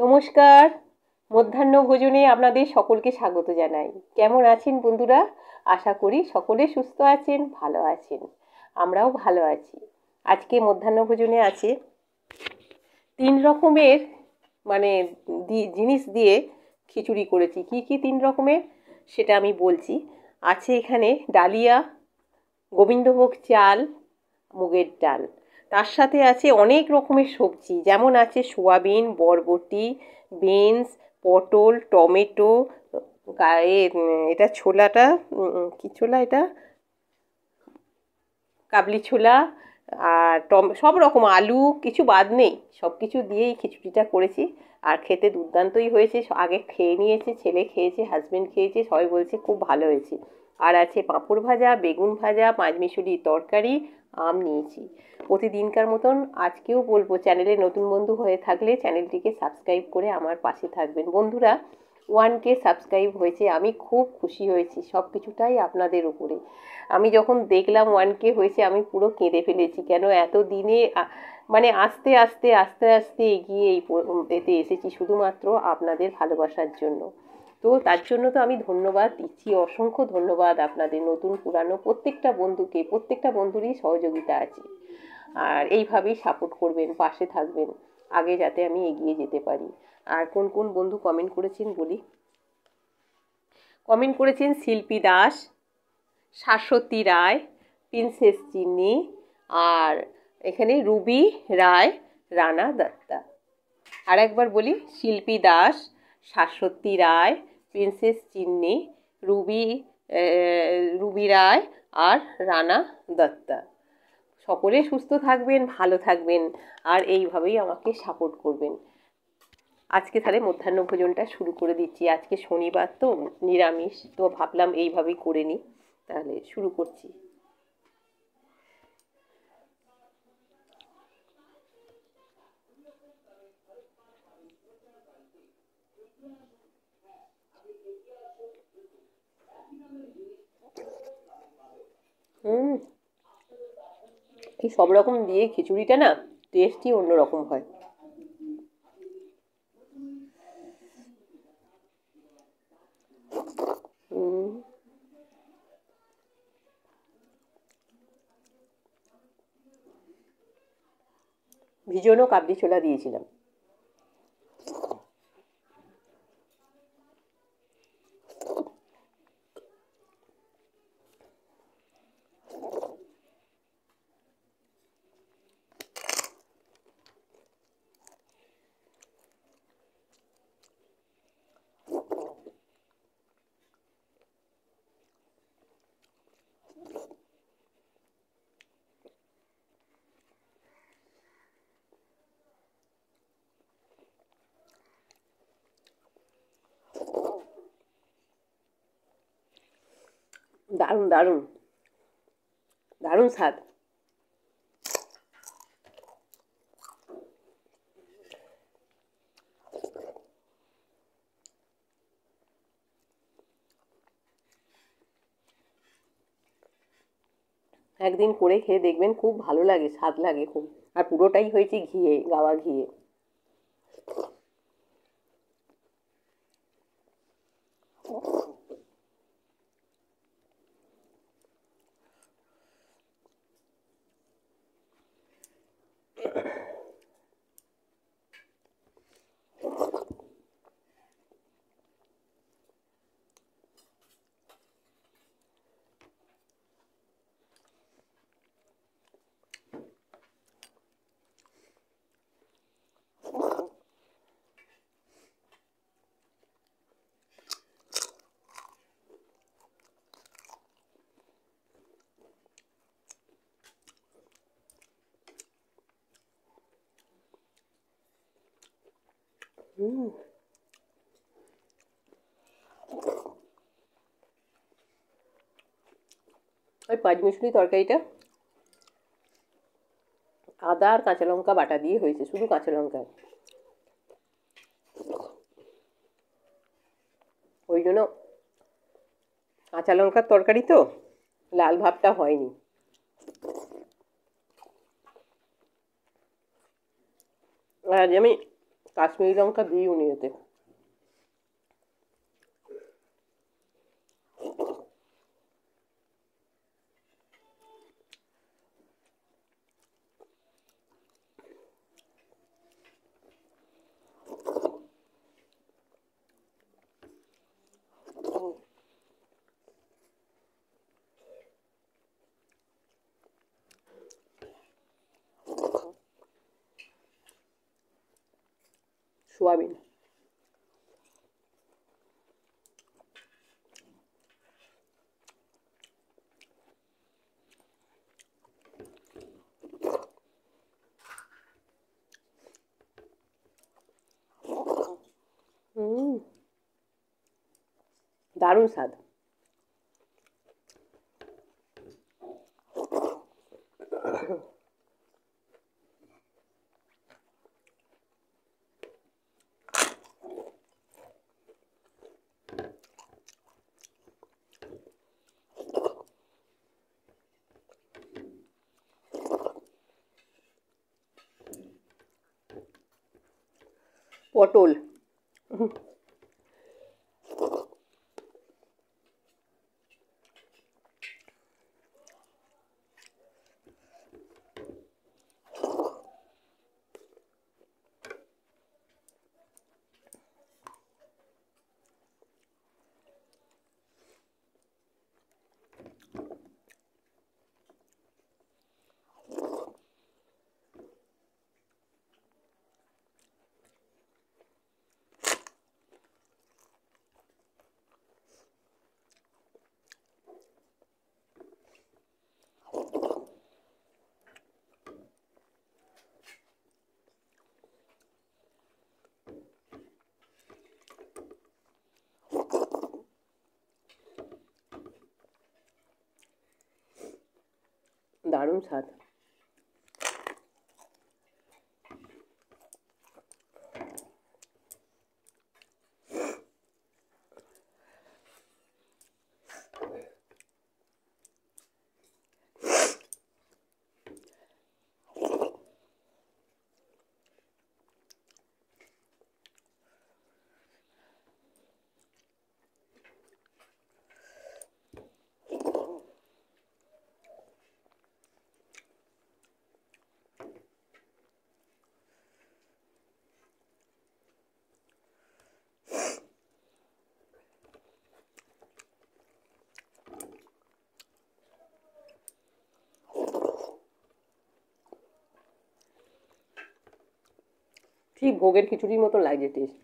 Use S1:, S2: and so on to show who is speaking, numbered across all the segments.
S1: নমস্কার। মধ্যাহ্ন ভোজনে আপনাদের সকলকে স্বাগত জানাই। কেমন আছেন বন্ধুরা? আশা করি সকলে সুস্থ আছেন, ভালো আছেন। আমরাও ভালো আছি। আজকে মধ্যাহ্ন ভোজনে আছে 3 রকমের মানে জিনিস দিয়ে খিচুড়ি করেছি। কি কি 3 রকমের সেটা আমি বলছি। আছে এখানে ডালিয়া, গোবিন্দভোগ চাল, মুগের ডাল। তার সাথে আছে অনেক রকমের সবজি, যেমন আছে সোয়াবিন, বরবটি, বিনস, পটল, টমেটো, এটা ছোলাটা কি ছোলা এটা, কাবলি ছোলা, আর সব রকম আলু, কিছু বাদ নেই, সব কিছু দিয়েই খিচুড়িটা করেছি। আর খেতে দুর্দান্তই হয়েছে। আগে খেয়ে নিয়েছে, ছেলে খেয়েছে, হাজব্যান্ড খেয়েছে, সবাই বলছে খুব ভালো হয়েছে। আর আছে পাঁপড় ভাজা, বেগুন ভাজা, পাঁচমিশালি তরকারি, আম নিয়েছি। প্রতিদিনকার মতন আজকেও বলবো, চ্যানেলে নতুন বন্ধু হয়ে থাকলে চ্যানেলটিকে সাবস্ক্রাইব করে আমার পাশে থাকবেন। বন্ধুরা, 1K সাবস্ক্রাইব হয়েছে, আমি খুব খুশি হয়েছি। সব কিছুটাই আপনাদের উপরে। আমি যখন দেখলাম 1K হয়েছে, আমি পুরো কেঁদে ফেলেছি। কেন এত দিনে মানে আস্তে আস্তে আস্তে আস্তে এগিয়ে এতে এসেছি শুধুমাত্র আপনাদের ভালোবাসার জন্য। তো তার জন্য তো আমি ধন্যবাদ দিচ্ছি, অসংখ্য ধন্যবাদ আপনাদের, নতুন পুরানো প্রত্যেকটা বন্ধুকে। প্রত্যেকটা বন্ধুরই সহযোগিতা আছে। আর এইভাবেই সাপোর্ট করবেন, পাশে থাকবেন, আগে যাতে আমি এগিয়ে যেতে পারি। আর কোন কোন বন্ধু কমেন্ট করেছেন বলি। কমেন্ট করেছেন শিল্পী দাস, শাশ্বতী রায়, প্রিন্সেস চিন্নি, আর এখানে রুবি রায়, রানা দত্তা। আর একবার বলি, শিল্পী দাস, শাশ্বতী রায়, প্রিন্সেস চিন্নি, রুবি রায় আর রানা দত্তা। সকলে সুস্থ থাকবেন, ভালো থাকবেন, আর এইভাবেই আমাকে সাপোর্ট করবেন। আজকে তাহলে মধ্যাহ্ন ভোজনটা শুরু করে দিচ্ছি। আজকে শনিবার তো, নিরামিষ, তো ভাবলাম এইভাবেই করে নিই। তাহলে শুরু করছি। এই সব রকম দিয়ে খিচুড়িটা না টেস্টই অন্যরকম হয়। ভীষণও কাবলি ছোলা দিয়েছিলাম। দারুণ দারুণ দারুণ স্বাদ। একদিন করে খেয়ে দেখবেন, খুব ভালো লাগে, স্বাদ লাগে খুব। আর পুরোটাই হয়েছে ঘিয়ে, গাওয়া ঘিয়ে। ওই পাঁচমিশালি তরকারিটা আদা আর কাঁচা লঙ্কা বাটা দিয়ে হয়েছে, শুধু কাঁচা লঙ্কা। ওই জন্য কাঁচা লঙ্কার তরকারি তো লাল ভাবটা হয়নি। আজ আমি কাশ্মীরি লঙ্কা দিই উনি এতে। সোয়াবিন। দারুণ স্বাদ। পটল। দারুণ স্বাদ। ঠিক ভোগের খিচুড়ির মতো লাগছে টেস্ট।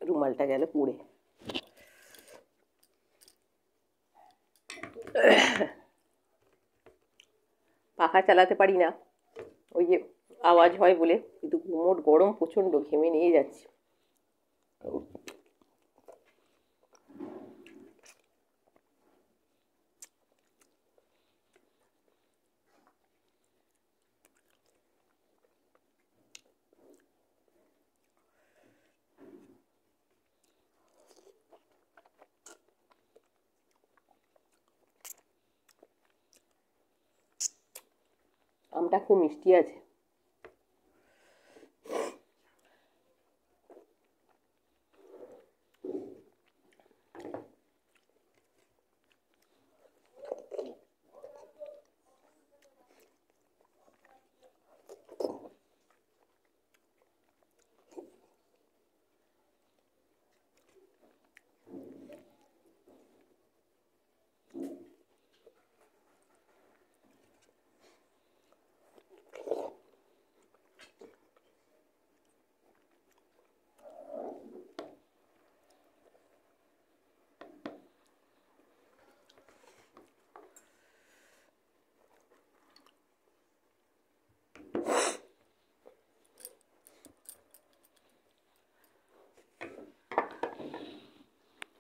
S1: রুমালটা গেল পড়ে। পাখা চালাতে পারি না, ওই যে আওয়াজ হয় বলে, কিন্তু গুমোট গরম প্রচণ্ড, ঘেমে নিয়ে যাচ্ছে। আমটা খুব মিষ্টি আছে।